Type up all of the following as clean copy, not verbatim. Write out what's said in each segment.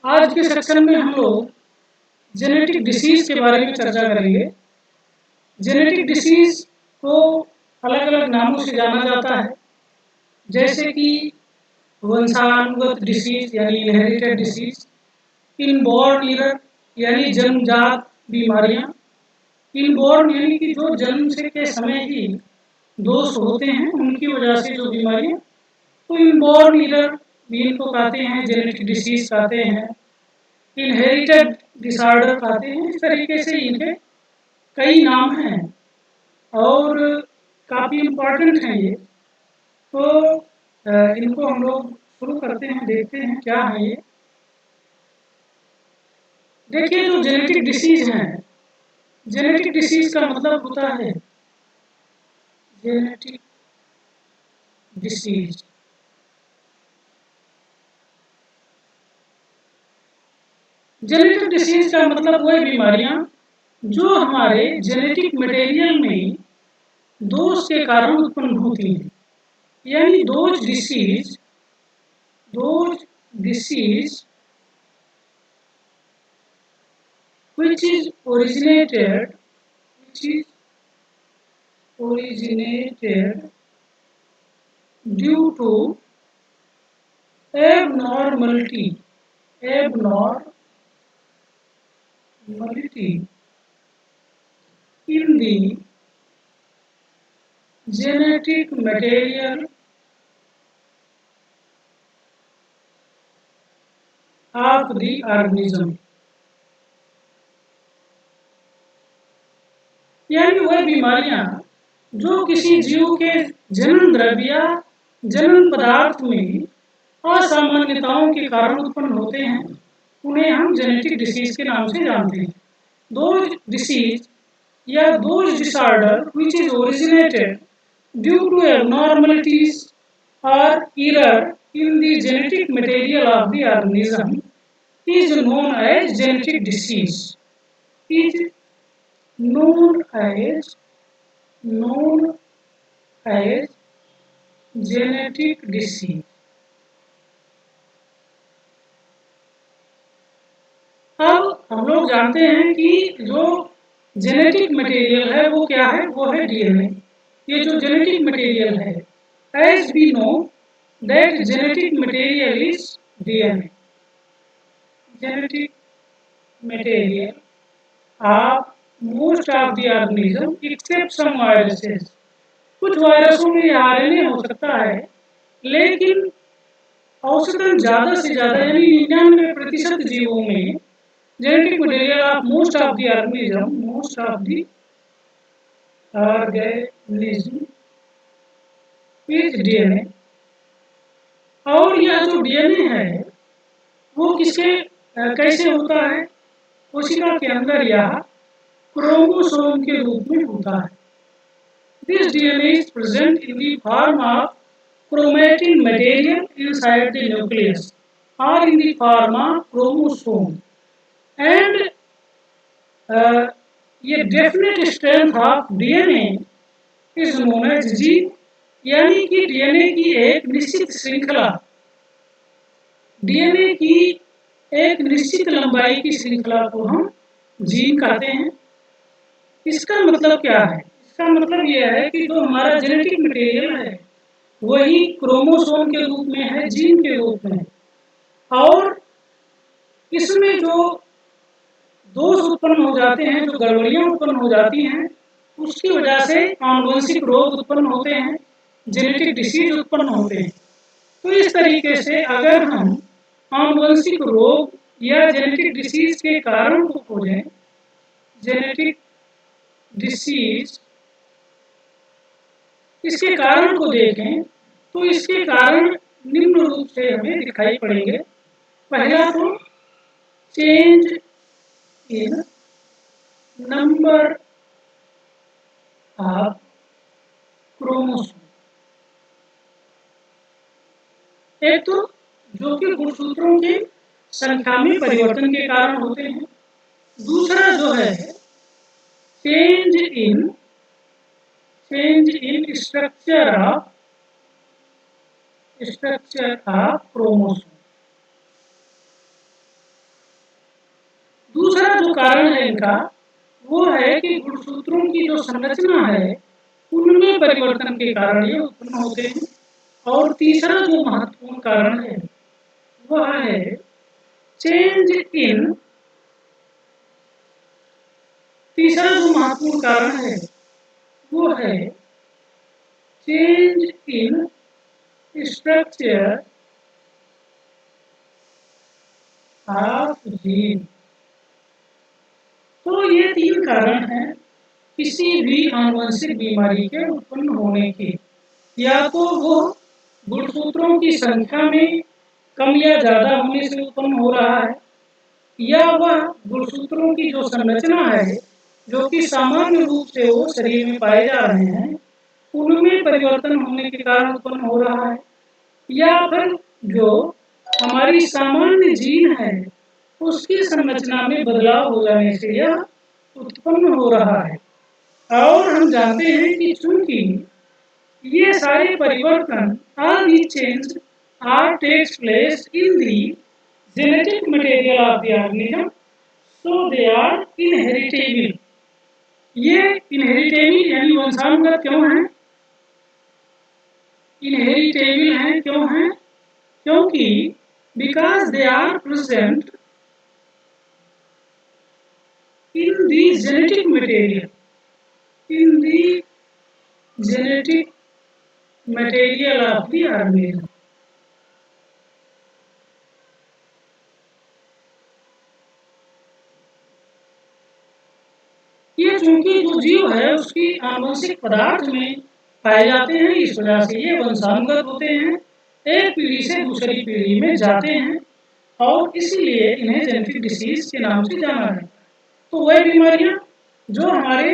आज के सेक्शन में हम लोग जेनेटिक डिसीज के बारे में चर्चा करेंगे। जेनेटिक डिसीज को अलग अलग नामों से जाना जाता है, जैसे कि वंशानुगत डिसीज यानी इनहेरिटेड डिसीज, इनबॉर्न ईरर यानी जन्मजात बीमारियां, इनबॉर्न यानी कि जो जन्म से के समय ही दोष होते हैं उनकी वजह से जो बीमारियां, तो इनबॉर्न ईरर भी इनको कहते हैं, जेनेटिक डिसीज कहते हैं, इनहेरिटेड डिसऑर्डर कहते हैं। इस तरीके से इनके कई नाम हैं और काफ़ी इम्पोर्टेंट हैं ये। तो इनको हम लोग शुरू करते हैं, देखते हैं क्या है ये। देखिए, जो जेनेटिक डिसीज हैं, जेनेटिक डिसीज का मतलब होता है जेनेटिक डिसीज। जेनेटिक डिसीज का मतलब वह बीमारियां जो हमारे जेनेटिक मटेरियल में दोष के कारण उत्पन्न होती हैं, यानी those disease which is originated due to abnormality in the genetic material of the organism। यानी वह बीमारियां जो किसी जीव के जनन द्रव्य या जनन पदार्थ में असामान्यताओं के कारण उत्पन्न होते हैं, उन्हें हम जेनेटिक डिसीज के नाम से जानते हैं। दोज डिसीज या those disorder which is originated due to abnormalities or error in the genetic material of the organism is known as genetic disease। is known as genetic disease। अब हम लोग जानते हैं कि जो जेनेटिक मटेरियल है वो क्या है, वो है डीएनए। ये जो जेनेटिक मटेरियल है, as we know that genetic material is DNA. Genetic material of most of the organism except some viruses. कुछ वायरसों में आरएनए हो सकता है, लेकिन औसतन ज़्यादा से ज़्यादा यानी 99% जीवों में genetic material of most of the organism is DNA. और यह जो डीएनए है वो कैसे होता है, कोशिका के अंदर यह क्रोमोसोम के रूप में होता है। This DNA is present in the form of chromatin material inside the nucleus or in the form of chromosome, and ये definite strength of DNA is known as gene। यानी कि डीएनए की एक निश्चित श्रृंखला, डीएनए की एक निश्चित लंबाई की श्रृंखला को हम जीन कहते हैं। इसका मतलब क्या है? इसका मतलब यह है कि जो हमारा जेनेटिक मटेरियल है वही क्रोमोसोम के रूप में है, जीन के रूप में, और इसमें जो दोष उत्पन्न हो जाते हैं, जो गड़बड़ियां उत्पन्न हो जाती हैं, उसकी वजह से आनुवंशिक रोग उत्पन्न होते हैं, जेनेटिक डिसीज उत्पन्न होते हैं। तो इस तरीके से अगर हम आनुवंशिक रोग या जेनेटिक डिसीज के कारण को खोजें, जेनेटिक डिसीज इसके कारण को देखें, तो इसके कारण निम्न रूप से हमें दिखाई पड़ेंगे। पहला तो change in number of chromosome. एक तो जो कि गुणसूत्रों की संख्या में परिवर्तन के कारण होते हैं। दूसरा जो है change in structure of chromosome. कारण है इनका वो है कि गुणसूत्रों की जो संरचना है उनमें परिवर्तन के कारण ये उत्पन्न होते हैं। और तीसरा जो महत्वपूर्ण कारण है वह है चेंज इन तीसरा जो महत्वपूर्ण कारण है वो है change in structure of gene. तो ये तीन कारण हैं किसी भी आनुवंशिक बीमारी के उत्पन्न होने के। या तो वो गुणसूत्रों की संख्या में कम या ज्यादा होने से उत्पन्न हो रहा है, या वह गुणसूत्रों की जो संरचना है जो कि सामान्य रूप से वो शरीर में पाए जा रहे हैं उनमें परिवर्तन होने के कारण उत्पन्न हो रहा है, या फिर जो हमारी सामान्य जीन है उसकी संरचना में बदलाव हो जाने से यह उत्पन्न हो रहा है। और हम जानते हैं कि चूंकि ये सारे परिवर्तन all these changes are takes place in the genetic material of the organism, so they are inheritable। ये inheritable यानी वंशानुगत क्यों है? inheritable है क्यों है? क्योंकि because they are present in the genetic material, in the genetic material of the organism। ये चूंकि जो जीव है उसकी आनुवंशिक पदार्थ में पाए जाते हैं, इस वजह से ये वंशानुगत होते हैं, एक पीढ़ी से दूसरी पीढ़ी में जाते हैं और इसीलिए इन्हें जेनेटिक डिसीज के नाम से जाना जाता है। तो वह बीमारियां जो हमारे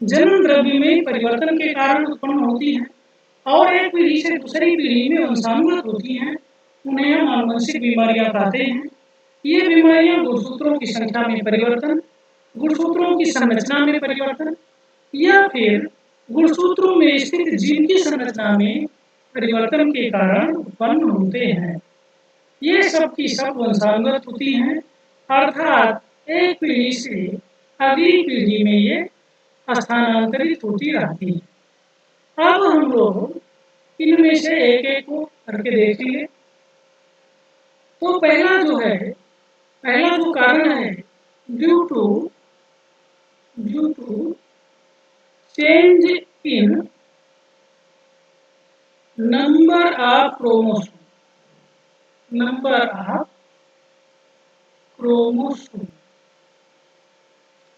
जन्म द्रव्य में परिवर्तन के कारण उत्पन्न होती हैं और एक पीढ़ी से दूसरी पीढ़ी में वंशानुगत होती हैं उन्हें हम आनुवंशिक बीमारियां कहते हैं। ये बीमारियां गुणसूत्रों की संख्या में परिवर्तन, गुणसूत्रों की संरचना में परिवर्तन या फिर गुणसूत्रों में स्थित जीन की संरचना में परिवर्तन के कारण उत्पन्न होते हैं। ये सब की सब वंशानुगत होती हैं, अर्थात एक पीढ़ी से अगली पीढ़ी में ये स्थानांतरित होती रहती है। अब हम लोग इनमें से एक एक को करके देखेंगे। तो पहला जो कारण है due to change in number of chromosome।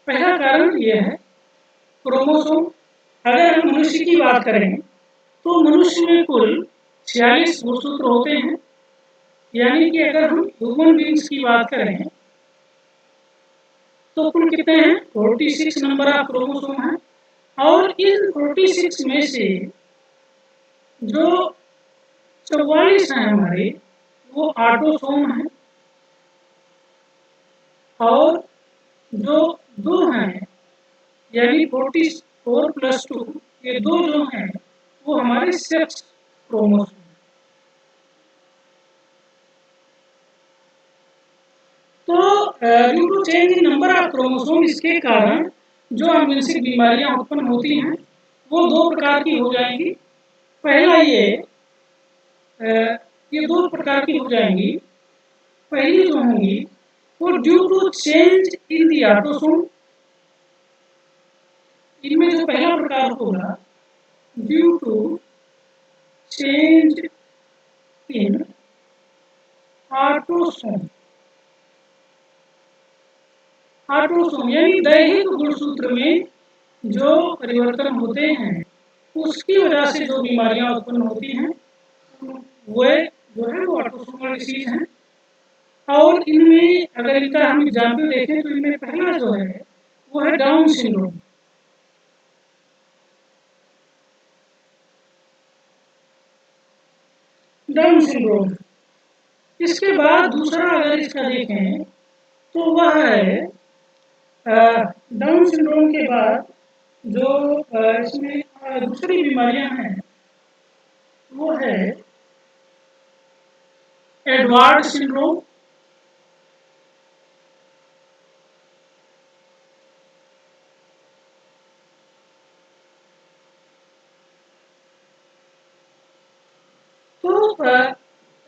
पहला कारण यह है क्रोमोसोम। अगर हम मनुष्य की बात करें तो मनुष्य में कुल 46 गुणसूत्र होते हैं, यानी कि अगर हम ह्यूमन बींग्स की बात करें तो कुल कितने हैं? 46 नंबर ऑफ क्रोमोसोम हैं। और इन 46 में से जो 44 हैं हमारे वो ऑटोसोम हैं, और जो दो हैं यानी 44+2 ये दो जो हैं वो हमारे सेक्स क्रोमोसोम। तो due to change in number of chromosome इसके कारण जो आनुवंशिक बीमारियां उत्पन्न होती हैं वो दो प्रकार की हो जाएंगी। पहला ये दो प्रकार की हो जाएंगी। पहली जो होंगी वो due to change in the autosome. इनमें जो पहला प्रकार होगा due to change in autosome. Autosome यानी दैहिक गुणसूत्र में जो परिवर्तन होते हैं उसकी वजह से जो बीमारियां उत्पन्न होती हैं वह जो है वो ऑटोसोमल डिसीज हैं। और इनमें अगर इनका हम एग्जाम्पल देखें तो इनमें पहला जो है वो है डाउन सिंड्रोम। Down syndrome. इसके बाद दूसरा अगर इसका देखें तो वह है डाउन सिंड्रोम के बाद जो इसमें दूसरी बीमारियां हैं वो है एडवर्ड सिंड्रोम।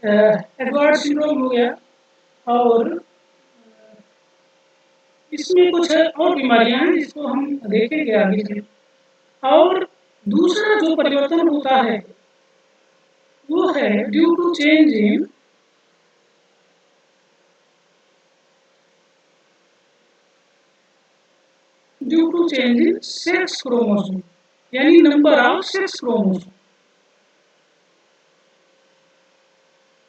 एडवर्ड सिंड्रोम हो गया, और इसमें कुछ और बीमारियां हैं जिसको हम देखेंगे आगे चल। और दूसरा जो परिवर्तन होता है वो है due to change in sex chromosome, यानी नंबर ऑफ सेक्स क्रोमोसोम।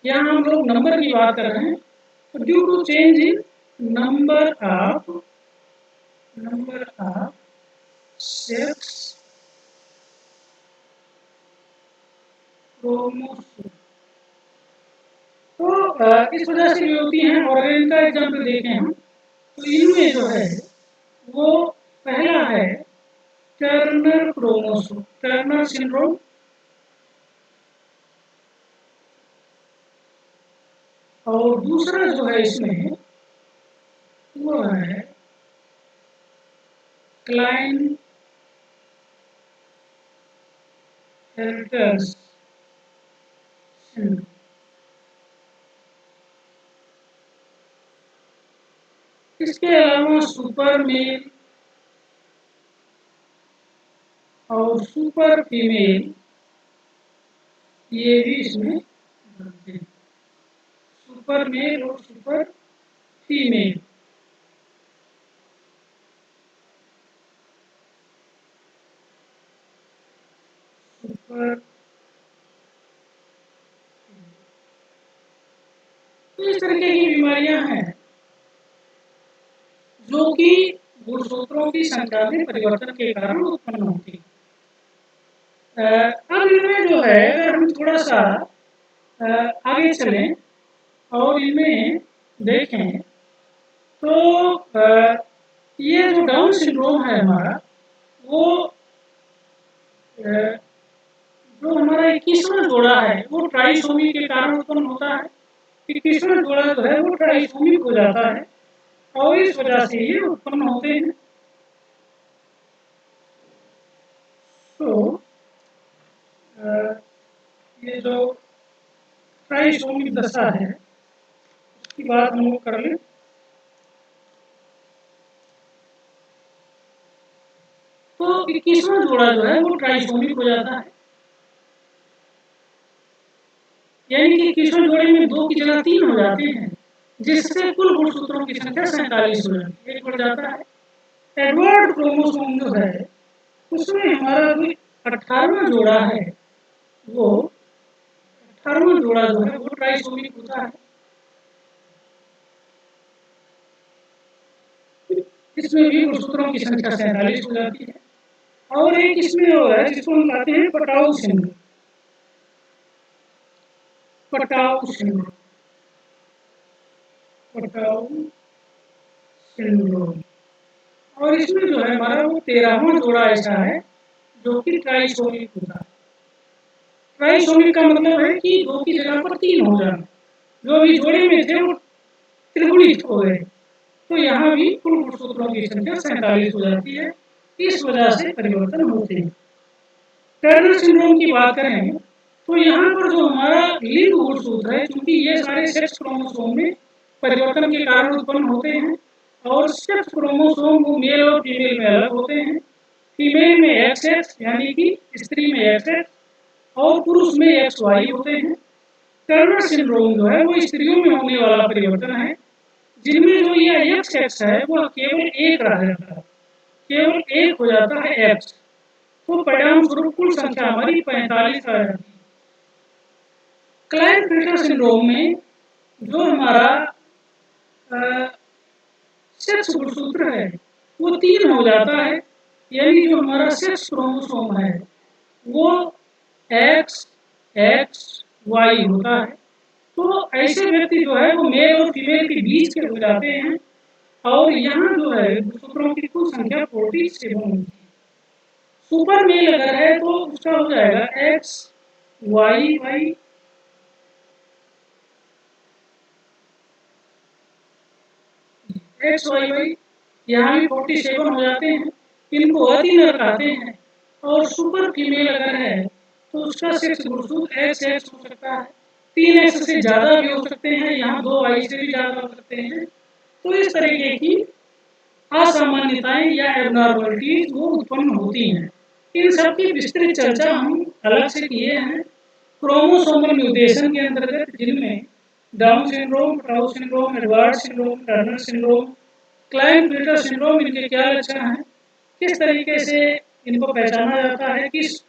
यहाँ हम लोग नंबर की बात कर रहे हैं, तो due to change in number of sex chromosome. तो इस वजह से भी होती हैं। और अगर इनका एग्जाम्पल देखें हम, तो इनमें जो है वो पहला है टर्नर क्रोमोसोम, टर्नर सिंड्रोम। और दूसरा जो है इसमें वो है क्लाइन हेल्टर्स सिंड्रोम। इसके अलावा सुपर मेल और सुपर फीमेल ये भी इसमें बनते हैं, सुपर मेल और सुपर फीमेल। सुपर, तो इस तरीके की बीमारियां हैं जो कि गुणसूत्रों की संख्या में परिवर्तन के कारण उत्पन्न होती है। अब इनमें जो है अगर हम थोड़ा सा आगे चलें और इनमें देखें, तो ये जो डाउन सिंड्रोम है हमारा, वो जो हमारा 21वां जोड़ा है वो ट्राइसोमी के कारण उत्पन्न होता है। 21वां जोड़ा जो है वो ट्राइसोमिक हो जाता है और इस वजह से ये उत्पन्न होते हैं। तो ये जो ट्राइसोमिक दशा है उसकी बात हम लोग कर लें। तो 21वां जोड़ा जो है वो ट्राइसोमिक हो जाता है, यानी कि 21वें जोड़े में 2 की जगह 3 हो जाते हैं, जिससे कुल गुणसूत्रों की संख्या 47 हो जाती है, 1 बढ़ जाता है। एडवर्ड क्रोमोसोम जो है उसमें हमारा जो 18वां जोड़ा है वो 18वां जोड़ा जो है वो ट्राइसोमिक होता है। इसमें भी गुणसूत्रों की संख्या 47 हो जाती है। और एक इसमें और है जिसको हम कहते हैं Patau syndrome, Patau syndrome, Patau syndrome. और इसमें जो है हमारा वो 13वां जोड़ा ऐसा है जो कि ट्राइसोमिक होता है। ट्राइसोमिक का मतलब है कि 2 की जगह पर 3 हो जाना, जो भी जोड़े में थे वो त्रिगुणित हो गए। तो यहाँ भी कुल गुणसूत्रों की संख्या 47 हो जाती है, इस वजह से परिवर्तन होते हैं। टर्नर सिंड्रोम की बात करें तो यहाँ पर जो हमारा लिंग गुणसूत्र है, क्योंकि ये सारे सेक्स क्रोमोसोम में परिवर्तन के कारण उत्पन्न होते हैं, और सेक्स क्रोमोसोम वो मेल और फीमेल में अलग होते हैं। फीमेल में XX यानी कि स्त्री में XX और पुरुष में XY होते हैं। टर्नर सिंड्रोम जो है वो स्त्रियों में होने वाला परिवर्तन है, जिनमें जो ये XX है वो केवल एक रह जाता है, केवल एक हो जाता है X। तो परिणाम स्वरूप कुल संख्या हमारी 45 आ जाती है। क्लाइनफेल्टर सिंड्रोम में जो हमारा सेक्स गुणसूत्र है वो 3 हो जाता है, यानी जो हमारा सेक्स क्रोमोसोम है वो XXY होता है। तो ऐसे व्यक्ति जो है वो मेल और फीमेल के बीच के हो जाते हैं, और यहाँ जो है गुणसूत्रों की कुल संख्या 47 होती है। सुपर मेल अगर है तो उसका हो जाएगा XYY, XYY, यहाँ भी 47 हो जाते हैं। इनको अतिनर कहते हैं। और सुपर फीमेल अगर है तो उसका सेक्स गुणसूत्र XX हो सकता है। 3x से ज़्यादा भी हो सकते हैं, यहाँ 2y से भी ज़्यादा हो सकते हैं। तो इस तरीके की असामान्यताएं या एबनॉर्मलिटीज वो उत्पन्न होती हैं। इन सब की विस्तृत चर्चा हम अलग से किए हैं क्रोमोसोमल म्यूटेशन के अंतर्गत, जिनमें down syndrome, tau syndrome, Edward syndrome, Turner syndrome, Kline-Peter syndrome, इनके क्या लक्षण हैं, किस तरीके से इनको पहचाना जाता है, किस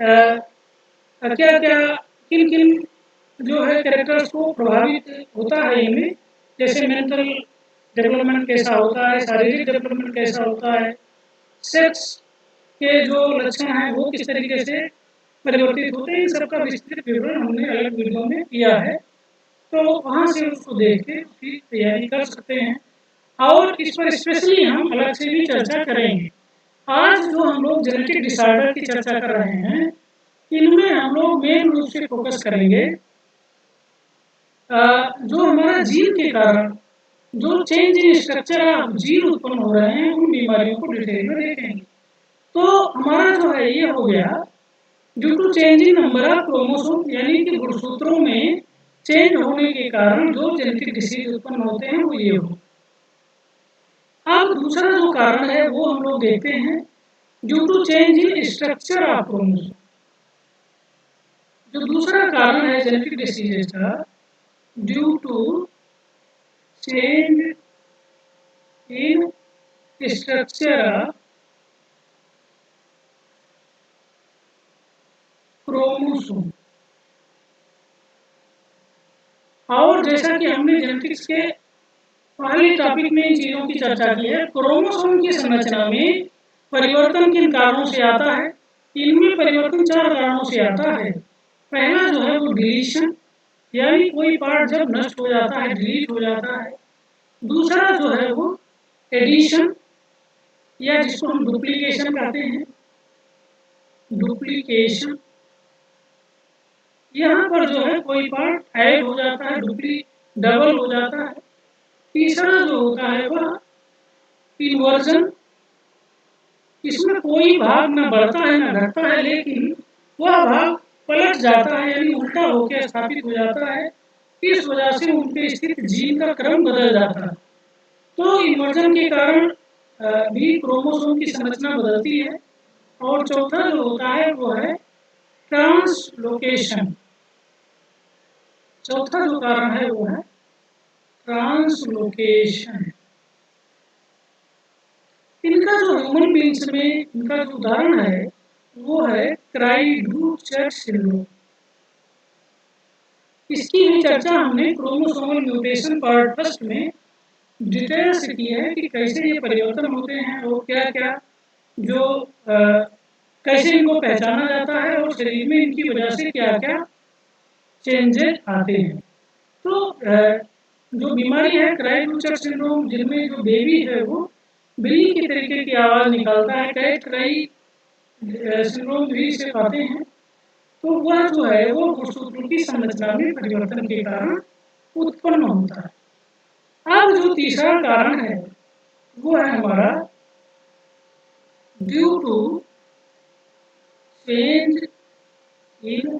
क्या क्या किन किन जो है कैरेक्टर्स को प्रभावित होता है इनमें, जैसे मेंटल डेवलपमेंट कैसा होता है, शारीरिक डेवलपमेंट कैसा होता है, सेक्स के जो लक्षण हैं वो किस तरीके से परिवर्तित होते हैं, इन सबका विस्तृत विवरण हमने अलग वीडियो में किया है। तो वहाँ से उसको देख के उसकी तैयारी कर सकते हैं और इस पर स्पेशली हम अलग से भी चर्चा करेंगे। आज जो हम लोग जेनेटिक डिसऑर्डर की चर्चा कर रहे हैं, इनमें हम लोग मेन रूप से फोकस करेंगे जो हमारा जीन के कारण जो change in structure of gene उत्पन्न हो रहे हैं, उन बीमारियों को डिटेल में देखेंगे। तो हमारा जो है ये हो गया due to change in number of chromosome, यानी कि गुणसूत्रों में चेंज होने के कारण जो जेनेटिक डिसीज उत्पन्न होते हैं वो ये हो। अब दूसरा जो कारण है वो हम लोग देखते हैं due to change in structure of chromosome. जो दूसरा कारण है जेनेटिक डिसीजेस का, due to change in structure of chromosome. और जैसा कि हमने जेनेटिक्स के पहले टॉपिक में इन चीजों की चर्चा की है, क्रोमोसोम की संरचना में परिवर्तन किन कारणों से आता है। इनमें परिवर्तन 4 कारणों से आता है। पहला जो है वो डिलीशन, यानी कोई पार्ट जब नष्ट हो जाता है, डिलीट हो जाता है। दूसरा जो है वो एडिशन, या जिसको हम डुप्लीकेशन कहते हैं, डुप्लीकेशन। यहाँ पर जो है कोई पार्ट ऐड हो जाता है, डबल हो जाता है। तीसरा जो होता है वह इन्वर्जन, इसमें कोई भाग न बढ़ता है न घटता है, लेकिन वह भाग पलट जाता है, यानी उल्टा होकर स्थापित हो जाता है। इस वजह से उनके स्थित जीन का क्रम बदल जाता है। तो इन्वर्जन के कारण भी क्रोमोसोम की संरचना बदलती है। और चौथा जो होता है वो है ट्रांसलोकेशन। चौथा जो कारण है वो है ट्रांसलोकेशन। इनका जो ह्यूमन बींग्स में इनका जो उदाहरण है वो है क्राइडू-चैक सिंड्रोम। इसकी भी चर्चा हमने क्रोमोसोमल म्यूटेशन पार्ट फर्स्ट में डिटेल से की है कि कैसे ये परिवर्तन होते हैं और क्या क्या जो कैसे इनको पहचाना जाता है और शरीर में इनकी वजह से क्या क्या चेंजेस आते हैं। तो जो बीमारी है क्राइडू-चैक सिंड्रोम, जिनमें जो बेबी है वो बिल्ली की तरीके की आवाज़ निकालता है, कैट क्राई सिंड्रोम भी इसे पाते हैं। तो वह जो है वो गुणसूत्रों की संरचना में परिवर्तन के कारण उत्पन्न होता है। अब जो तीसरा कारण है वो है हमारा due to change in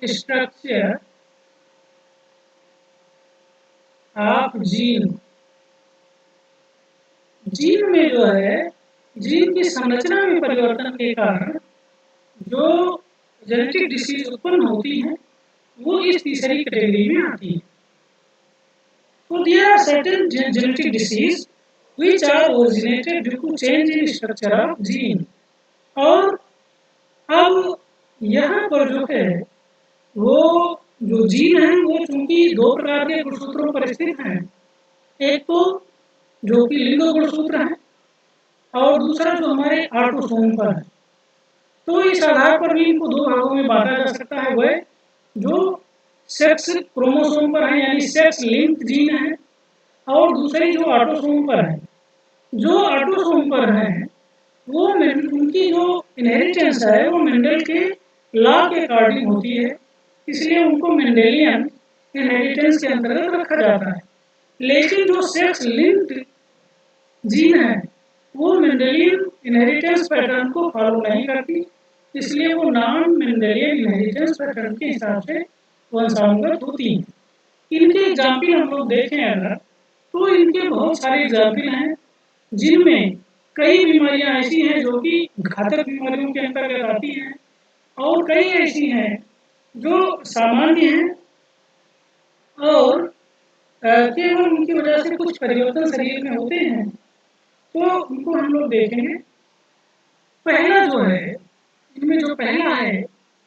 structure of gene. Gene में जो है जीन की संरचना में परिवर्तन के कारण जो जेनेटिक डिसीज उत्पन्न होती है वो इस तीसरी कैटेगरी में आती है। तो there are certain genetic disease which are originated due to change in structure of gene. और अब यहाँ पर जो है वो जो जीन है वो चूंकि 2 प्रकार के गुणसूत्रों पर स्थित हैं। एक तो जो कि लिंग गुणसूत्र है और दूसरा जो हमारे ऑटोसोम पर है। तो इस आधार पर भी इनको 2 भागों में बांटा जा सकता है। वह जो सेक्स क्रोमोसोम पर है यानी सेक्स लिंक्ड जीन है, और दूसरी जो ऑटोसोम पर है। जो ऑटोसोम पर है वो उनकी जो इनहेरिटेंस है वो मेंडल के लॉ के अकॉर्डिंग होती है, इसलिए उनको मेंडेलियन इनहेरिटेंस के अंतर्गत रखा जाता है। लेकिन जो सेक्स लिंक्ड जीन है वो मेंडेलियन इनहेरिटेंस पैटर्न को फॉलो नहीं करती, इसलिए वो नॉन मेंडेलियन इनहेरिटेंस पैटर्न के हिसाब से वंशानुगत होती हैं। इनके एग्जाम्पल हम लोग देखें अगर, तो इनके बहुत सारे एग्जाम्पल हैं जिनमें कई बीमारियां ऐसी हैं जो कि घातक बीमारियों के अंतर्गत आती हैं, और कई ऐसी हैं जो सामान्य हैं और केवल उनकी वजह से कुछ परिवर्तन शरीर में होते हैं, तो उनको हम लोग देखेंगे। पहला जो है, इनमें जो पहला है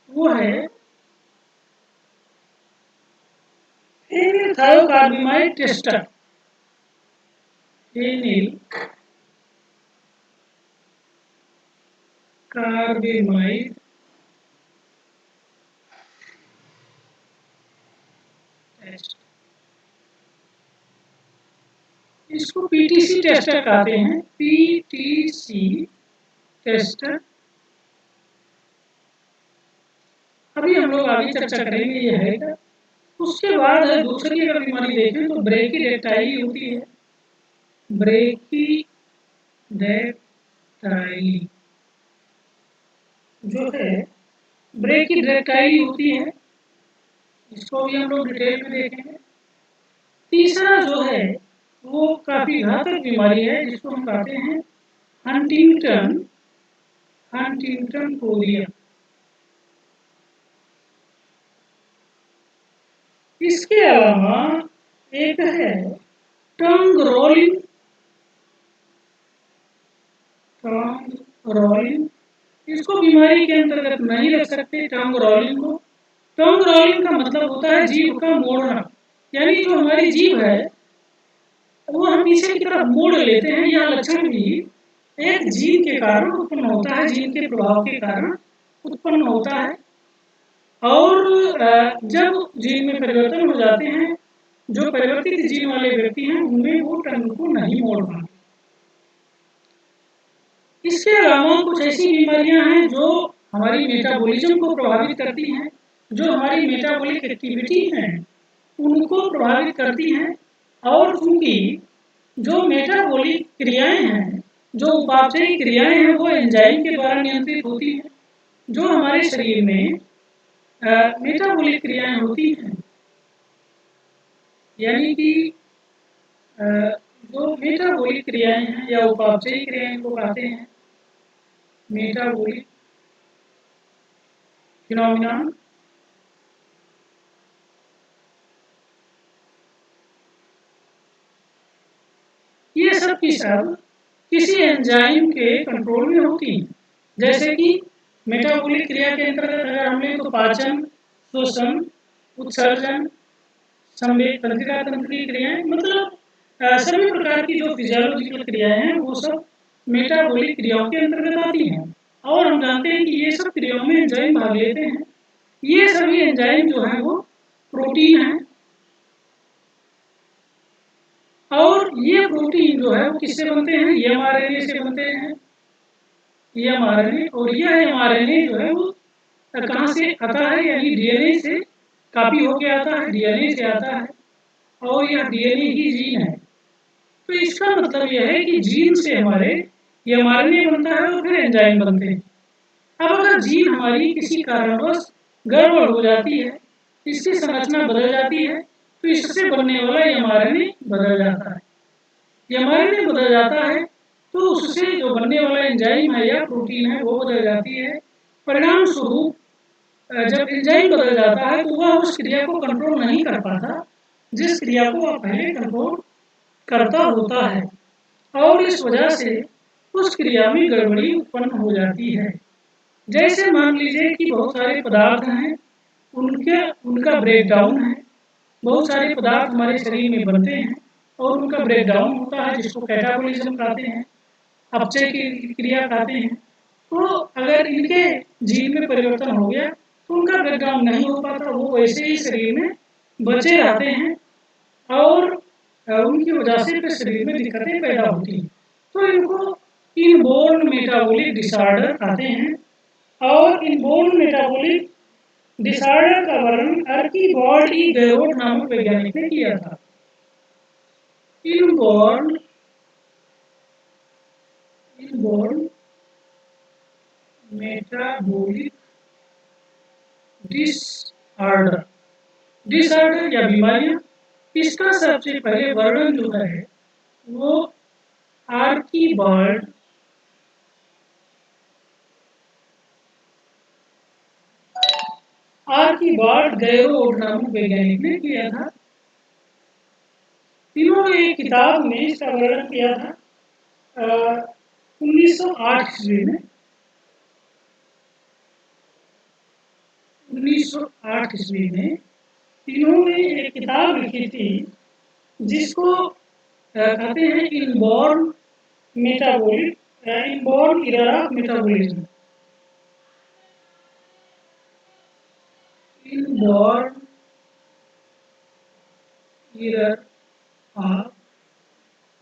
वो है थायोकार्बिमाइड टेस्टर। कार्बिमाइड टेस्ट, इसको पीटीसी टेस्टर कहते हैं। PTC tester. अभी हम लोग आगे चर्चा करेंगे ये है क्या। उसके बाद है दूसरी अगर बीमारी देखें तो ब्रेकीडेक्टाइली होती है। ब्रेकीडेक्टाइली जो है, ब्रेकीडेक्टाइली होती है, इसको भी हम लोग डिटेल में देखेंगे। तीसरा जो है वो काफी घातक बीमारी है जिसको हम कहते हैं हंटिंगटन, हंटिंगटन कोरिया। इसके अलावा एक है टंग रोलिंग, टंग रोलिंग। इसको बीमारी के अंतर्गत नहीं रख सकते टंग रोलिंग को। टंग रोलिंग का मतलब होता है जीभ का मोड़ना, यानी जो हमारी जीभ है वो हम पीछे की तरफ मोड़ लेते हैं। यह लक्षण भी एक जीन के कारण उत्पन्न होता है, जीन के प्रभाव के कारण उत्पन्न होता है। और जब जीन में परिवर्तन हो जाते हैं, जो परिवर्तित जीन वाले व्यक्ति हैं उनमें वो टंग को नहीं मोड़ पाते। इसके अलावा कुछ ऐसी बीमारियां हैं जो हमारी मेटाबॉलिज्म को प्रभावित करती हैं, जो हमारी मेटाबॉलिक एक्टिविटी है उनको प्रभावित करती हैं। और चूंकि जो मेटाबॉलिक क्रियाएं हैं, जो उपापचयी क्रियाएं हैं, वो एंजाइम के द्वारा नियंत्रित होती हैं। जो हमारे शरीर में मेटाबॉलिक क्रियाएं होती हैं, यानी कि जो मेटाबॉलिक क्रियाएं हैं या उपापचयी क्रियाएं को कहते हैं मेटाबॉलिक फिनोमिना। ये सब की सब किसी एंजाइम के कंट्रोल में होती हैं। जैसे कि मेटाबॉलिक क्रिया के अंतर्गत अगर हम लें तो पाचन, श्वसन, उत्सर्जन, संवेग, तंत्रिका तंत्र की क्रियाएं, मतलब सभी प्रकार की जो फिजियोलॉजिकल क्रियाएं हैं वो सब मेटाबॉलिक क्रियाओं के अंतर्गत आती हैं। और हम जानते हैं कि ये सब क्रियाओं में एंजाइम भाग लेते हैं। ये सभी एंजाइम जो है वो प्रोटीन है, और ये प्रोटीन जो है वो किससे बनते हैं, एमआरएनए से बनते हैं। एमआरएनए, और यह एमआरएनए जो है वो कहाँ से आता है, यानी डीएनए से कॉपी होके आता है, डीएनए से आता है, और यह डीएनए ही जीन है। तो इसका मतलब यह है कि जीन से हमारे एमआरएनए बनता है और फिर एंजाइम बनते हैं। अब अगर जीन हमारी किसी कारणवश गड़बड़ हो जाती है, इसकी संरचना बदल जाती है, तो इससे बनने वाला एमआरएनए बदल जाता है। एमआरएनए बदल जाता है तो उससे जो बनने वाला एंजाइम है या प्रोटीन है वो बदल जाती है। परिणाम स्वरूप जब एंजाइम बदल जाता है तो वह उस क्रिया को कंट्रोल नहीं कर पाता जिस क्रिया को वह पहले कंट्रोल करता होता है, और इस वजह से उस क्रिया में गड़बड़ी उत्पन्न हो जाती है। जैसे मान लीजिए कि बहुत सारे पदार्थ हैं, उनके उनका ब्रेकडाउन है। बहुत सारे पदार्थ हमारे शरीर में बनते हैं और उनका ब्रेकडाउन होता है, जिसको कैटाबॉलिज्म कहते हैं, अपचय की क्रिया कहते हैं। तो अगर इनके जीन में परिवर्तन हो गया तो उनका ब्रेकडाउन नहीं हो पाता, वो वैसे ही शरीर में बचे रहते हैं, और उनकी वजह से फिर शरीर में दिक्कतें पैदा होती हैं। तो इनको इनबोर्न मेटाबॉलिक डिसऑर्डर कहते हैं। और इनबोर्न मेटाबॉलिक डिसऑर्डर का वर्णन अर्कीबॉल्ड ई गैरोड नामक वैज्ञानिक ने किया था। Inborn inborn metabolic disorder, disorder या बीमारियां, इसका सबसे पहले वर्णन जो है वो आर्कीबाल्ड गैरोड नामक वैज्ञानिक ने किया था। इन्होंने एक किताब में इसका वर्णन किया था 1908 ईस्वी में। 1908 ईस्वी में इन्होंने एक किताब लिखी थी जिसको कहते हैं inborn metabolic inborn error of metabolism. Inborn error of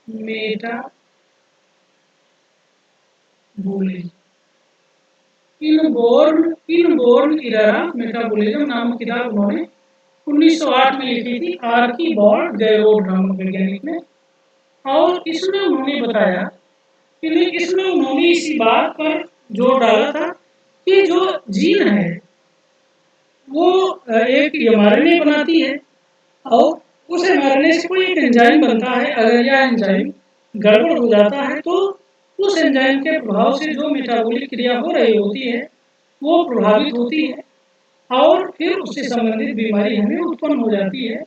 metabolism. Inborn error of metabolism नामक किताब उन्होंने 1908 में लिखी थी आर्कीबाल्ड गैरोड नामक वैज्ञानिक ने। और इसमें उन्होंने बताया कि इसमें उन्होंने इसी बात पर जोर डाला था कि जो जीन है वो एक एमआरएनए बनाती है और उस एमआरएनए से कोई एक एंजाइम बनता है। अगर यह एंजाइम गड़बड़ हो जाता है तो उस एंजाइम के प्रभाव से जो मेटाबॉलिक क्रिया हो रही होती है वो प्रभावित होती है और फिर उससे संबंधित बीमारी हमें उत्पन्न हो जाती है,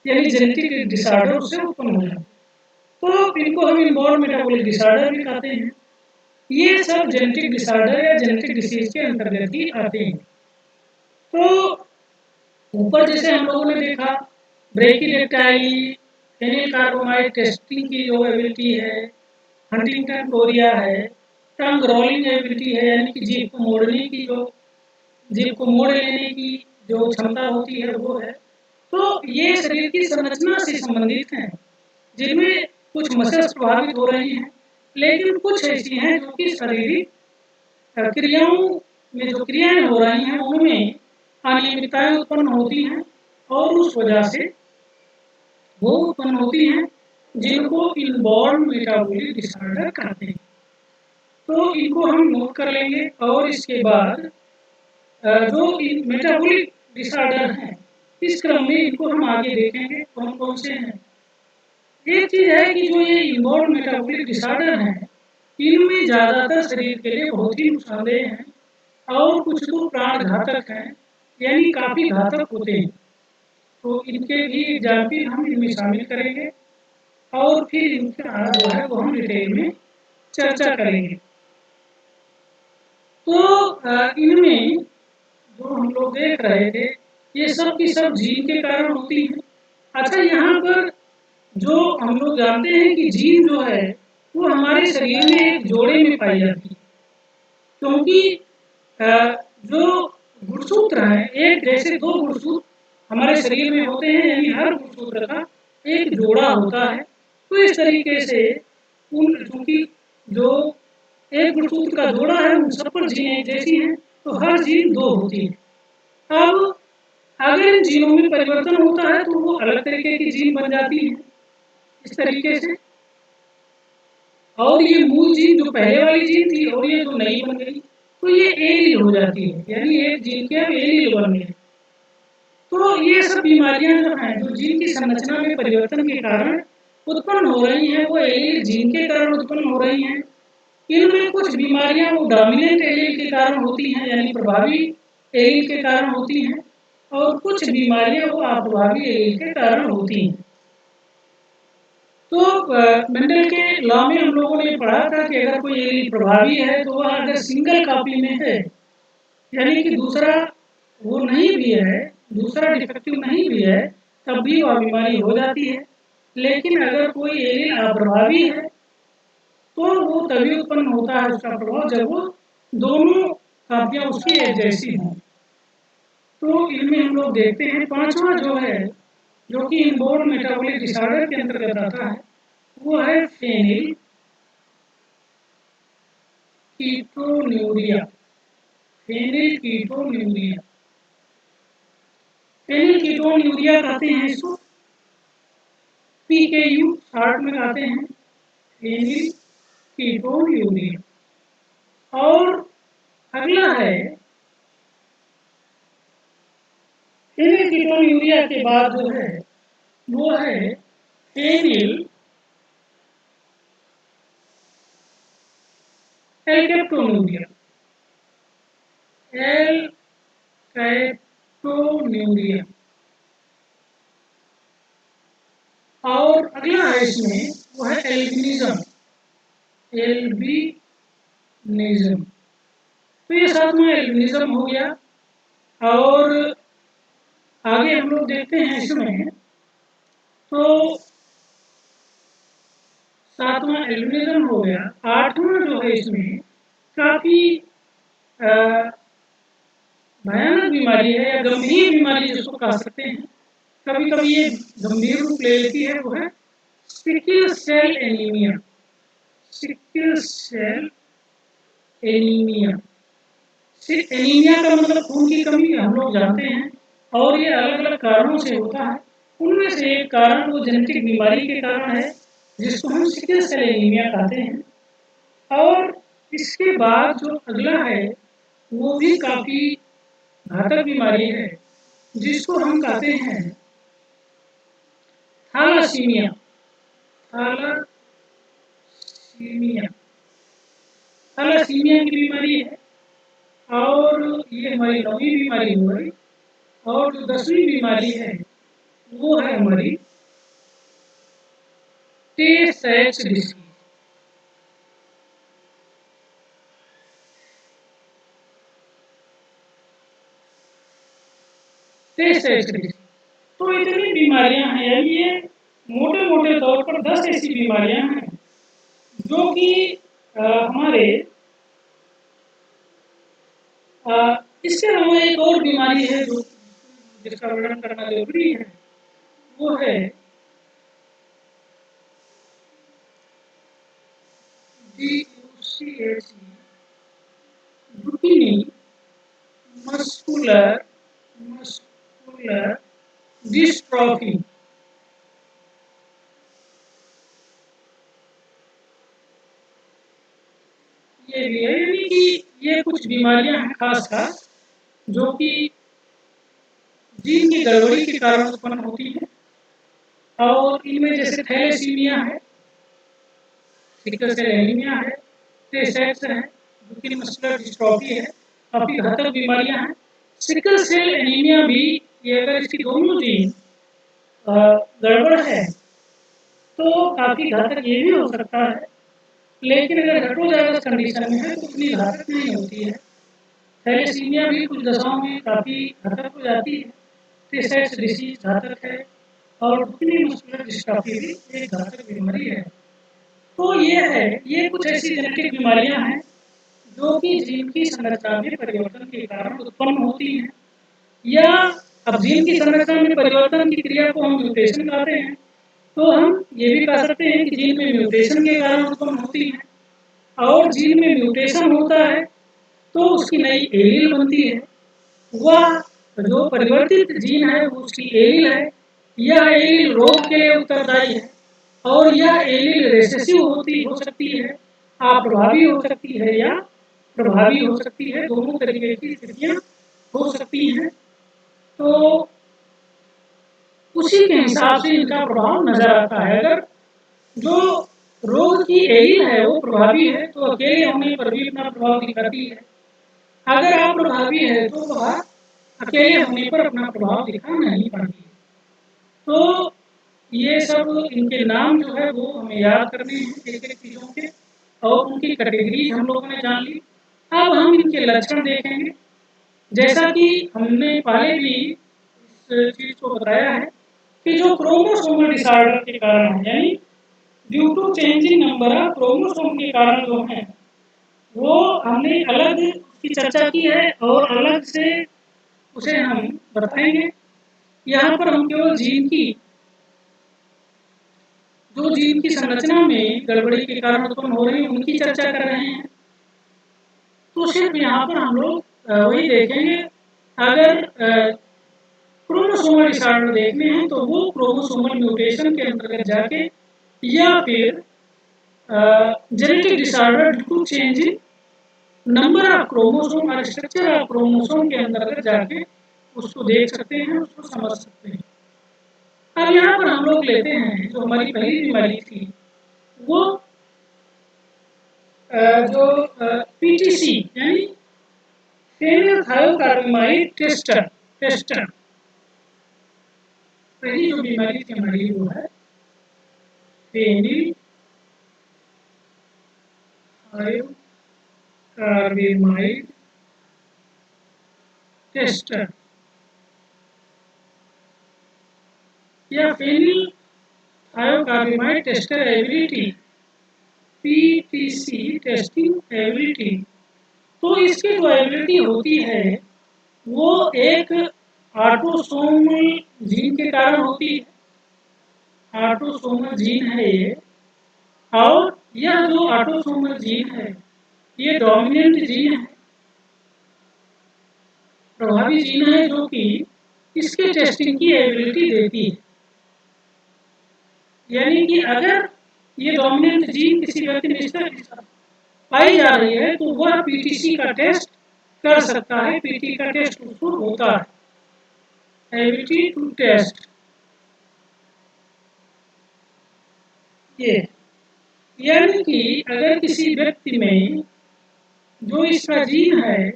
यानी जेनेटिक डिसऑर्डर उससे उत्पन्न हो जाता है। तो इनको हम इनबॉर्न मेटाबॉलिक डिसऑर्डर भी कहते हैं। ये सब जेनेटिक डिसऑर्डर या जेनेटिक डिसीज के अंतर्गत ही आते हैं। तो ऊपर जैसे हम लोगों ने देखा ब्रेकिडेक्टाइली फेनिलकार्बामाइड टेस्टिंग की जो एबिलिटी है, हंटिंगटन कोरिया है, टंग रोलिंग एबिलिटी है यानी कि जीभ को मोड़ लेने की जो क्षमता होती है वो है। तो ये शरीर की संरचना से संबंधित हैं जिनमें कुछ मसल्स प्रभावित हो रही हैं, लेकिन कुछ ऐसी हैं जो कि शारीरिक क्रियाओं में जो क्रियाएं हो रही हैं उनमें अनियमितताएं उत्पन्न होती हैं और उस वजह से वो उत्पन्न होती हैं जिनको इनबॉर्न मेटाबॉलिक डिसऑर्डर कहते हैं। तो इनको हम नोट कर लेंगे और इसके बाद जो मेटाबॉलिक डिसऑर्डर हैं इस क्रम में इनको हम आगे देखेंगे कौन कौन से हैं। एक चीज है कि जो ये इनबॉर्न मेटाबॉलिक डिसऑर्डर हैं इनमें ज्यादातर शरीर के लिए बहुत ही नुकसानदेह हैं और कुछ तो प्राण घातक हैं, यानी काफी घातक होते हैं। तो इनके भी एग्जाम्पल हम इनमें शामिल करेंगे और फिर इनका जो है वो हम डिटेल में चर्चा करेंगे। तो इनमें जो हम लोग देख रहे थे ये सब की सब जीन के कारण होती है। अच्छा, यहाँ पर जो हम लोग जानते हैं कि जीन जो है वो हमारे शरीर में एक जोड़े में पाई जाती है, क्योंकि जो गुणसूत्र हैं एक जैसे दो गुणसूत्र हमारे शरीर में होते हैं, यानी हर गुणसूत्र का एक जोड़ा होता है। तो इस तरीके से उन चूंकि जो एक गुणसूत्र का जोड़ा है उन सब पर जीन एक जैसी हैं तो हर जीन दो होती है। अब अगर इन जीनों में परिवर्तन होता है तो वो अलग तरीके की जीन बन जाती है इस तरीके से। और ये मूल जीन जो पहले वाली जीन थी और ये जो नई बन गई तो ये एलील हो जाती है, यानी एक जीन के अब एलील बन गए। तो ये सब बीमारियां जो हैं जो जीन की संरचना में परिवर्तन के कारण उत्पन्न हो रही हैं वो एलील जीन के कारण उत्पन्न हो रही हैं। इनमें कुछ बीमारियां वो डोमिनेंट एलील के कारण होती हैं, यानी प्रभावी एलील के कारण होती हैं, और कुछ बीमारियां वो अप्रभावी एलील के कारण होती हैं। तो मेंडल के लॉ में हम लोगों ने पढ़ा था कि अगर कोई एलील प्रभावी है तो वह अगर सिंगल कॉपी में है, यानी कि दूसरा वो नहीं भी है, दूसरा डिफेक्टिव नहीं भी है, तब भी वह बीमारी हो जाती है। लेकिन अगर कोई एलील अप्रभावी है तो वो तभी उत्पन्न होता है उसका प्रभाव जब वो दोनों कापियां उसकी एक जैसी हों। तो इनमें हम लोग देखते हैं पांचवा जो है जो कि इनबॉर्न मेटाबॉलिक डिसऑर्डर के अंतर्गत आता है वो है phenylketonuria. Phenylketonuria, phenylketonuria कहते हैं इसको, पीकेयू शॉर्ट में कहते हैं फेनिल कीटोन्यूरिया। और अगला है फेनिलकीटोन्यूरिया के बाद जो है वो है फेनिल एल्केप्टोन्यूरिया। एल्केप्टोन्यूरिया और अगला है इसमें वो है एल्बिनिज्म। एल्बिनिज्म तो ये सातवां एल्बिनिज्म हो गया। और आगे हम लोग देखते हैं इसमें तो सातवां एल्बिनिज्म हो गया। आठवां जो है इसमें काफी भयानक बीमारी है या गंभीर बीमारी जिसको कह सकते हैं, कभी कभी ये गंभीर रूप ले लेती है, वो है sickle cell anaemia. Sickle cell anaemia. Anaemia का मतलब खून की कमी हम लोग जानते हैं और ये अलग अलग कारणों से होता है। उनमें से एक कारण वो जेनेटिक बीमारी के कारण है जिसको हम सिकल सेल एनीमिया कहते हैं। और इसके बाद जो अगला है वो भी काफी घातक बीमारी है जिसको हम कहते हैं थैलासीमिया। थैलासीमिया थैलासीमिया की बीमारी है और ये हमारी 9वीं बीमारी हो गई। और जो 10वीं बीमारी है वो है हमारी टे सैक्स डिसीज। टे सैक्स डिसीज तो इतनी बीमारियां हैं, यानी ये मोटे मोटे तौर पर 10 ऐसी बीमारियां हैं जो कि हमारे इसके अलावा एक और बीमारी है जो जिसका वर्णन करना जरूरी है, वो है डुचेनी मस्कुलर डिस्ट्रॉफी। ये भी है, यानी कि ये कुछ बीमारियां हैं खास खास जो कि जीन की गड़बड़ी के कारण उत्पन्न होती है। और इनमें जैसे थैलेसीमिया है, सिकल सेल एनीमिया है, टे सैक्स है, डुचेनी मस्कुलर डिस्ट्रॉफी है, काफी घातक बीमारियां हैं। सिकल सेल एनीमिया भी ये अगर इसकी दोनों जीन गड़बड़ है तो काफी घातक ये भी हो सकता है, लेकिन अगर हेटेरोजाइगस कंडीशन में है तो उतनी घातक नहीं होती है। थैलेसीमिया भी कुछ दशाओं में काफी घातक हो जाती है। टे सैक्स डिसीज घातक है और डुचेनी मस्कुलर डिस्ट्रॉफी भी एक घातक बीमारी है। तो ये है, ये कुछ ऐसी जेनेटिक बीमारियां हैं जो कि जीन की संरचना में परिवर्तन के कारण उत्पन्न होती हैं। या अब जीन की संरचना में परिवर्तन की क्रिया को हम म्यूटेशन कहते हैं, तो हम ये भी कह सकते हैं कि जीन में म्यूटेशन के कारण उत्पन्न होती है। और जीन में म्यूटेशन होता है तो उसकी नई एलील बनती है। वह जो परिवर्तित जीन है वो उसकी एलील है। यह एलील रोग के लिए उत्तरदायी है और यह एलील रेसेसिव हो सकती है, अप्रभावी हो सकती है या प्रभावी हो सकती है, दोनों तरीके की स्थितियां हो सकती हैं। तो उसी के हिसाब से इनका प्रभाव नजर आता है। अगर जो रोग की एलील है वो प्रभावी है तो अकेले होने पर भी अपना प्रभाव दिखाती है। अगर अप्रभावी है तो वह अकेले होने पर अपना प्रभाव दिखा नहीं पाती। तो ये सब इनके नाम जो है वो हमें याद करने हैं एक एक चीजों के, और उनकी कैटेगरी हम लोगों ने जान ली। अब हम इनके लक्षण देखेंगे। जैसा कि हमने पहले भी इस चीज को बताया है कि जो क्रोमोसोमल डिसऑर्डर के कारण है, यानी due to changing number of chromosome के कारण जो है वो हमने अलग की चर्चा की है और अलग से उसे हम बताएंगे। यहाँ पर हम केवल जीन की संरचना में गड़बड़ी के कारण उत्पन्न हो रही है उनकी चर्चा कर रहे हैं। तो सिर्फ यहाँ पर हम लोग वही देखेंगे। अगर क्रोमोसोमल डिसऑर्डर देखने हैं तो वो क्रोमोसोमल म्यूटेशन के अंतर्गत जाके या फिर genetic disorder due to change in number of chromosome और स्ट्रक्चर ऑफ क्रोमोसोम के अंतर्गत जाके उसको देख सकते हैं, उसको समझ सकते हैं। अब यहाँ पर हम लोग लेते हैं जो हमारी पहली बीमारी थी, वो जो पीटीसी यानी फेनिलथायोकार्बामाइड टेस्टर टेस्टर पहली जो बीमारी थी हमारी वो है फेनिलथायोकार्बामाइड टेस्टर या phenylthiocarbamide tester ability, PTC testing ability. तो इसकी जो एबिलिटी होती है वो एक ऑटोसोमल जीन के कारण होती है, ऑटोसोमल जीन है ये, और यह जो ऑटोसोमल जीन है ये डोमिनेंट जीन है, प्रभावी जीन है, जो कि इसके टेस्टिंग की एबिलिटी देती है। यानी कि अगर ये डोमिनेंट जीन किसी व्यक्ति में पाई जा रही है तो वह पीटीसी का टेस्ट कर सकता है, पीटी का टेस्ट उसको होता है, एबिलिटी टू टेस्ट। ये यानी कि अगर किसी व्यक्ति में जो इसका जीन है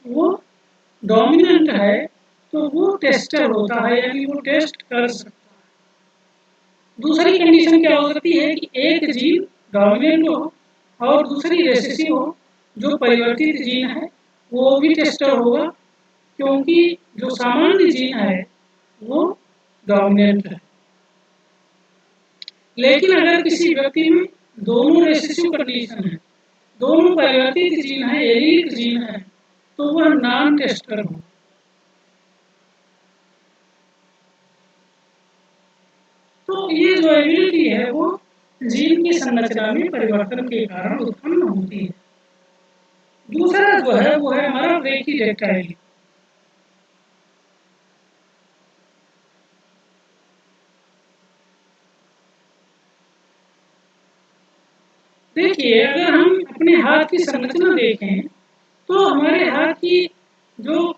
वो डोमिनेंट है तो वो टेस्टर होता है, यानी वो टेस्ट कर सकता है। दूसरी कंडीशन क्या हो सकती है कि एक जीन डोमिनेंट हो और दूसरी रेसेसिव हो, जो परिवर्तित जीन है वो भी टेस्टर होगा, क्योंकि जो सामान्य जीन है वो डोमिनेंट है। लेकिन अगर किसी व्यक्ति में दोनों रेसेसिव कंडीशन है, दोनों परिवर्तित जीन है, एलीक जीन है, तो वह नॉन टेस्टर हो। तो ये जो एबिलिटी है वो जीन की संरचना में परिवर्तन के कारण उत्पन्न होती है। दूसरा जो है वो है हमारा ब्रेकिडेक्टाइली। देखिए, अगर हम अपने हाथ की संरचना देखें तो हमारे हाथ की जो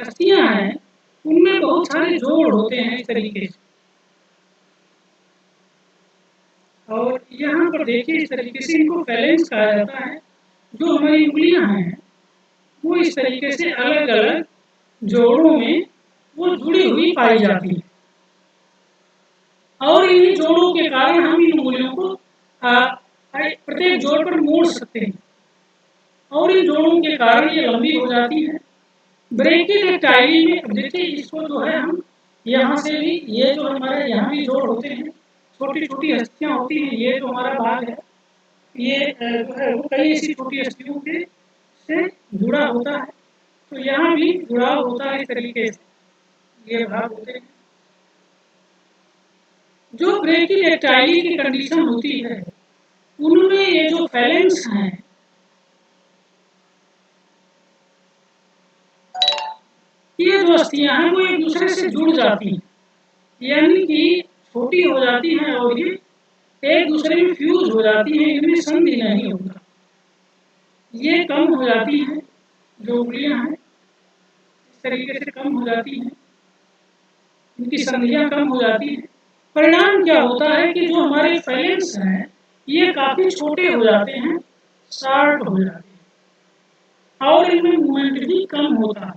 अस्थियां हैं उनमें बहुत सारे जोड़ होते हैं इस तरीके से, और यहाँ पर देखिए इस तरीके से इनको फैलेंस कहा जाता है। जो हमारी उंगलियां हैं वो इस तरीके से अलग अलग जोड़ों में वो जुड़ी हुई पाई जाती है, और इन जोड़ों के कारण हम इन उंगलियों को प्रत्येक जोड़ पर मोड़ सकते हैं, और इन जोड़ों के कारण ये लंबी हो जाती है। ब्रेकिडेक्टाइली में देखिए इसको जो है हम यहाँ से भी, ये जो हमारे यहाँ भी जोड़ होते हैं, छोटी छोटी हस्तियाँ होती हैं, ये जो हमारा भाग है ये जो है वो कई ऐसी छोटी हस्तियों के से जुड़ा होता है, तो यहाँ भी जुड़ाव होता है इस तरीके से, ये भाग होते हैं। जो ब्रेकिडेक्टाइली की कंडीशन होती है उनमें ये जो फैलेंस हैं ये जो अस्थियां हैं वो एक दूसरे से जुड़ जाती हैं, यानी कि छोटी हो जाती हैं और ये एक दूसरे में फ्यूज हो जाती हैं, इनमें संधि नहीं होता, ये कम हो जाती हैं। जो उंगलियां हैं इस तरीके से कम हो जाती हैं, इनकी संधियां कम हो जाती हैं। परिणाम क्या होता है कि जो हमारे फैलेंस हैं ये काफी छोटे हो जाते हैं, शार्ट हो जाते हैं, और इनमें मूवमेंट भी कम होता है।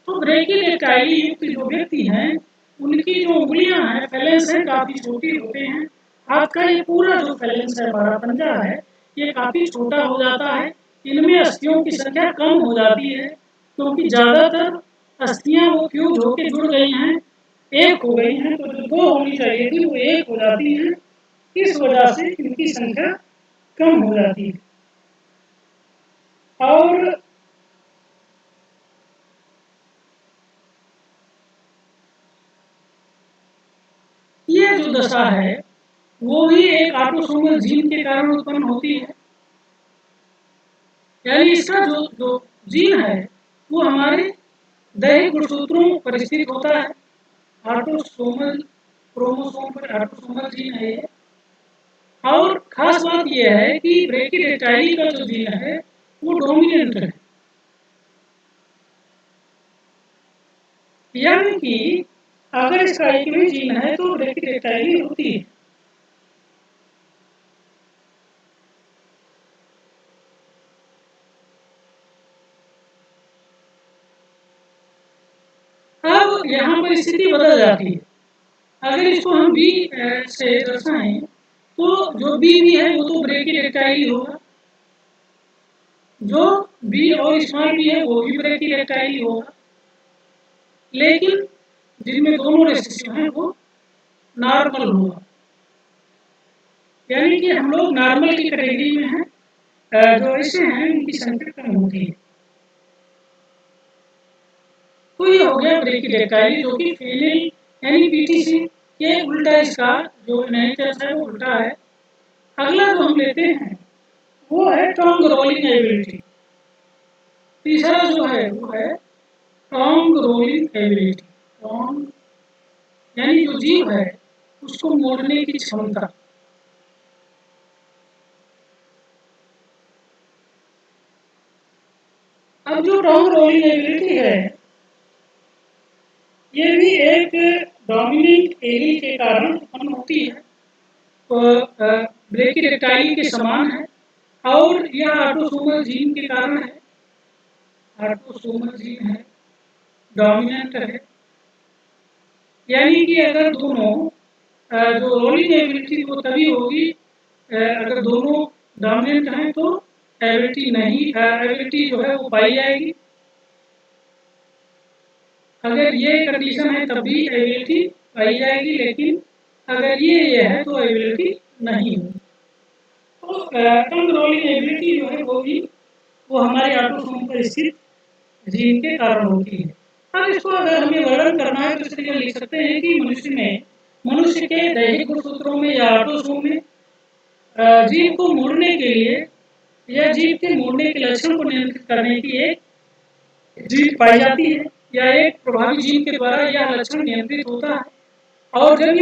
तो ब्रेकिडेक्टाइली युक्त जो व्यक्ति हैं उनकी जो उंगलियां हैं फैलेंस हैं काफी छोटी होते हैं। हाथ का ये पूरा जो फैलेंस है, हमारा पंजा है, ये काफी छोटा हो जाता है। इनमें अस्थियों की संख्या कम हो जाती है, क्योंकि ज्यादातर अस्थियां वो फ्यूज होकर जुड़ गई हैं, एक हो गई हैं, तो जो दो होनी चाहिए थी वो एक हो जाती हैं। इस वजह से इनकी संख्या कम हो जाती है। और ये जो दशा है वो भी एक ऑटोसोमल जीन के कारण उत्पन्न होती है, यानी इसका जो जो जीन है वो हमारे दैहिक गुणसूत्रों पर स्थित होता है। ऑटोसोमल क्रोमोसोम पर ऑटोसोमल जीन है ये, और खास बात यह है कि ब्रेकिडेक्टाइली का जो जीन है वो डोमिनेंट है। यानी कि अगर इसका एक भी जीन है तो ब्रैकियोडेक्टाइली होती है। अब यहाँ पर स्थिति बदल जाती है। अगर इसको हम बी से दर्शाएं तो जो बी भी है वो तो ब्रैकियोडेक्टाइली होगा, जो बी और स्मॉल बी है वो भी ब्रैकियोडेक्टाइली होगा, लेकिन जिनमें दोनों रेशियो हैं वो नॉर्मल होगा। यानी कि हम लोग नॉर्मल की कैटेगरी में हैं, जो ऐसे हैं उनकी संख्या कम होती है। तो ये हो गया ब्रैकियोडेक्टाइली, जो कि फीमेल यानी पीटीसी के उल्टा इसका जो नेचर है वो उल्टा है। अगला जो हम लेते हैं वो है टंग रोलिंग एबिलिटी। तीसरा जो है वो है टंग रोलिंग एबिलिटी। टंग यानी जो जीव है उसको मोड़ने की क्षमता। अब जो टंग रोलिंग एबिलिटी है ये भी एक डोमिनेंट एलील के कारण उत्पन्न होती है, तो ब्रैकियोडेक्टाइली के समान है, और यह ऑटोसोमल जीन के कारण है। ऑटोसोमल जीन है, डोमिनेंट है। यानी कि अगर दोनों जो रोलिंग एबिलिटी वो तभी होगी अगर दोनों डोमिनेंट हैं तो एबिलिटी नहीं, एबिलिटी जो है वो पाई जाएगी। अगर ये कंडीशन है तब भी एबिलिटी पाई जाएगी, लेकिन अगर ये है तो एबिलिटी नहीं होगी। तो टंग रोलिंग एबिलिटी जो है वो हमारे ऑटोसोम पर स्थित जीन के कारण होती है। अब इसको अगर हमें वर्णन करना है तो इस तरीके लिख सकते हैं कि मनुष्य के दैहिक गुणसूत्रों में या ऑटोसोम में जीव को मोड़ने के लिए या जीव के मोड़ने के लक्षण को नियंत्रित करने की एक जीन पाई जाती है, या एक प्रभावी जीन के द्वारा यह लक्षण नियंत्रित होता है। और जब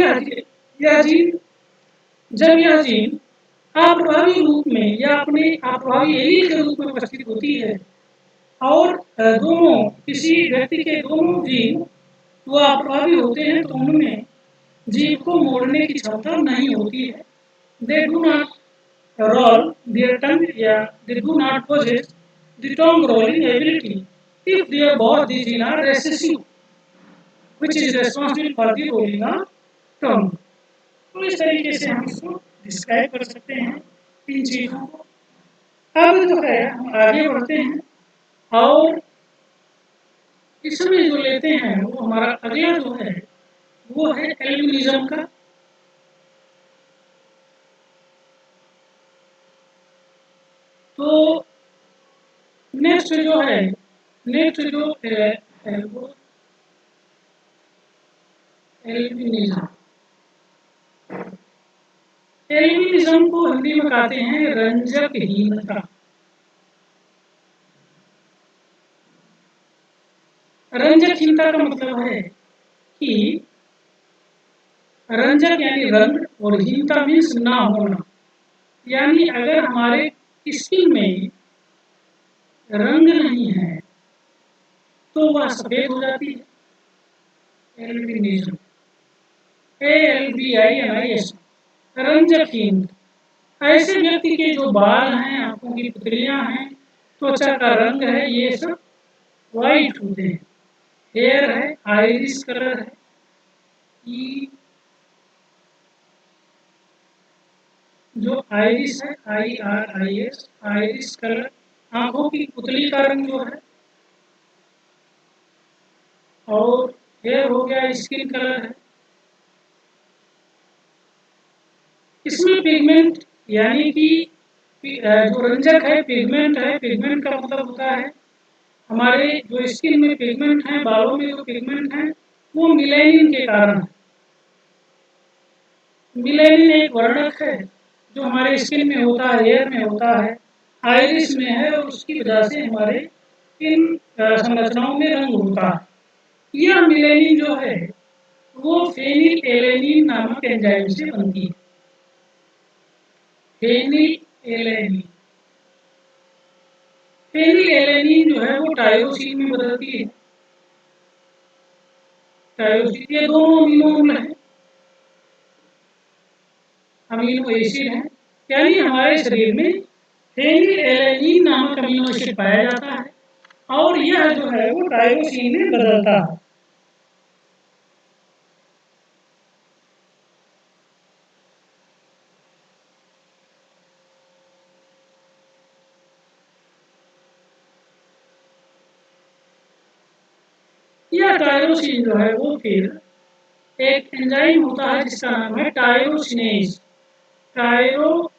यह जीन अप्रभावी रूप में या अपने अप्रभावी एलील के रूप में उपस्थित होती है, और दोनों किसी व्यक्ति के दोनों जीन वो अप्रभावी होते हैं तो उनमें जीव को मोड़ने की क्षमता नहीं होती है। They do not roll their tongue, yeah, they do not possess the tongue rolling ability if their both these genes are recessive, which is responsible for the rolling of tongue. तो इस तरीके से हम इसको डिस्क्राइब कर सकते हैं इन चीजों को। अब जो है हम आगे बढ़ते हैं और इसमें जो लेते हैं वो हमारा अगला जो है वो है एल्बिनिज्म का। तो नेक्स्ट जो है वो एल्बिनिज्म। एल्बिनिज्म को हिंदी में कहते हैं रंजकहीनता। रंजकहीनता का मतलब है कि रंजक यानी रंग और हीनता मीन्स ना होना, यानी अगर हमारे स्किन में रंग नहीं है तो वह सफेद हो जाती है। Albinism ALBINIS रंजकहीन। ऐसे व्यक्ति के जो बाल हैं, आंखों की पुतलियां हैं, त्वचा का रंग है, ये सब वाइट होते हैं। हेयर है, आइरिस कलर है, जो आइरिस है IRIS आइरिस कलर, आंखों की पुतली का रंग जो है, और हेयर हो गया स्किन कलर है। इसमें पिगमेंट यानी कि जो रंजक है पिगमेंट है। पिगमेंट का मतलब होता है हमारे जो स्किन में पिगमेंट हैं, बालों में जो पिगमेंट हैं वो मिलेनिन के कारण है। मिलेनिन एक वर्णक है जो हमारे स्किन में होता है, हेयर में होता है, आइरिस में है, और उसकी वजह से हमारे इन संरचनाओं में रंग होता है। यह मिलेनिन जो है वो फेनिल एलेनिन नामक एंजाइम से बनती है। फेनिल एलेनिन फेनिल एलेनिन जो है वो टायरोसिन में बदलती है। टायरोसिन, ये दोनों अमीनो अम्ल हैं, अमीनो एसिड हैं, यानी हमारे शरीर में फेनिलएलनिन नामक अमीनो एसिड पाया जाता है और यह जो है वो टायरोसिन में बदलता है। यह टायरोसिन जो है वो फिर एक एंजाइम होता है जिसका नाम है टायरोसिनेज, टायरोसिनेज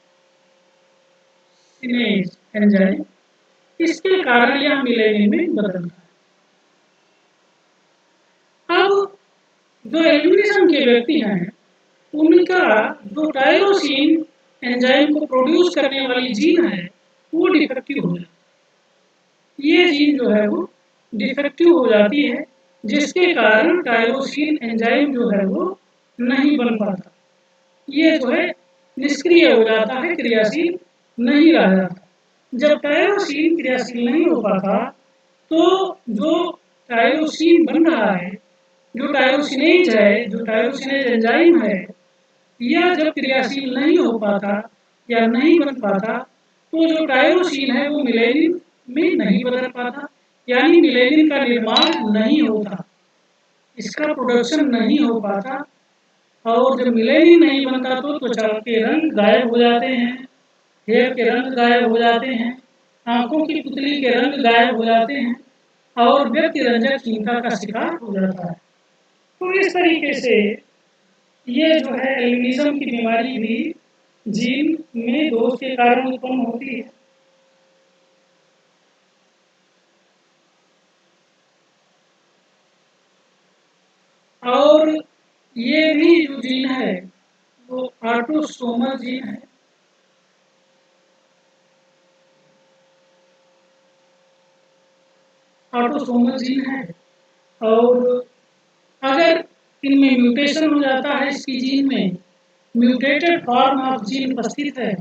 एंजाइम, इसके कारण यह मिलेनिन में बदलता है। अब जो एल्बिनिज्म के व्यक्ति हैं उनका जो टायरोसिन एंजाइम को प्रोड्यूस करने वाली जीन है वो डिफेक्टिव हो जाती है। ये जीन जो है वो डिफेक्टिव हो जाती है जिसके कारण टायरोसिन एंजाइम जो है वो नहीं बन पाता, ये जो है निष्क्रिय हो जाता है, क्रियाशील नहीं रह जाता। जब टायरोसिन क्रियाशील नहीं हो पाता तो जो टायरोसिन बन रहा है, जो टायरोसिनेज है, जो टायरोसिनेज एंजाइम है, यह जब क्रियाशील नहीं हो पाता या नहीं बन पाता तो जो टायरोसिन है वो मिलेनिन में नहीं बदल पाता, यानी मिलेनिन का निर्माण नहीं होता, इसका प्रोडक्शन नहीं हो पाता। और जब मिलेनिन नहीं बनता तो त्वचा के रंग गायब हो जाते हैं, हेयर के रंग गायब हो जाते हैं, आंखों की पुतली के रंग गायब हो जाते हैं और व्यक्ति रंजकहीनता का शिकार हो जाता है। तो इस तरीके से ये जो है एल्बिनिज्म की बीमारी भी जीन में दोष के कारण उत्पन्न होती है। और ये भी जो जीन है वो ऑटोसोमल जीन है। ऑटोसोमल जीन है और अगर इनमें म्यूटेशन हो जाता है, इसकी जीन में म्यूटेटेड फॉर्म ऑफ जीन उपस्थित है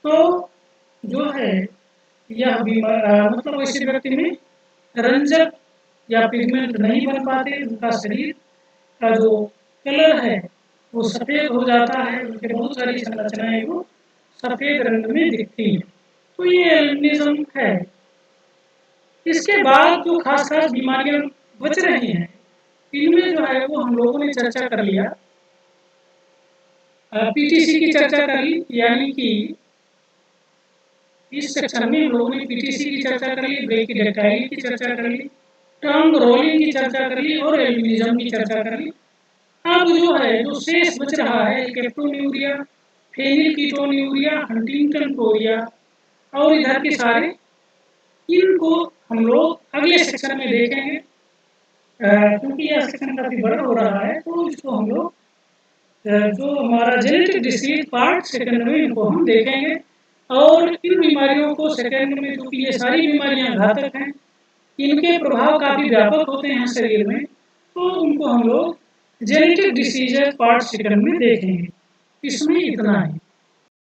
तो जो है यह मतलब ऐसे व्यक्ति में रंजक या पिगमेंट नहीं बन पाते, उनका शरीर का जो कलर है वो सफ़ेद हो जाता है, उनके बहुत सारी संरचनाएं वो सफ़ेद रंग में दिखती हैं। तो ये एल्बिनिज्म है। इसके बाद जो खास खास बीमारियां बच रही हैं इनमें जो है वो हम लोगों ने चर्चा कर लिया, पीटीसी की चर्चा कर ली, यानी कि इस सेक्शन में हम लोगों ने पीटीसी की चर्चा कर ली, ब्रैकिडेक्टाइल की चर्चा कर ली, टंग रोलिंग की चर्चा कर ली और एल्बिनिज्म की चर्चा कर ली। अब जो है जो शेष बच रहा है केप्टोन्यूरिया, फेनिलकीटोन्यूरिया, हंटिंगटन कोरिया और इधर के सारे, इनको हम लोग अगले सेक्शन में देखेंगे। क्योंकि यह सेक्शन काफी बड़ा हो रहा है तो इसको हम लोग जो हमारा जेनेटिक डिसीज पार्ट सेकंड में इनको हम देखेंगे। और इन बीमारियों को सेकंड में, क्योंकि ये सारी बीमारियां घातक हैं, इनके प्रभाव काफी व्यापक होते हैं शरीर में, तो उनको हम लोग जेनेटिक डिसीजेज पार्ट सेकंड में देखेंगे। इसमें इतना है।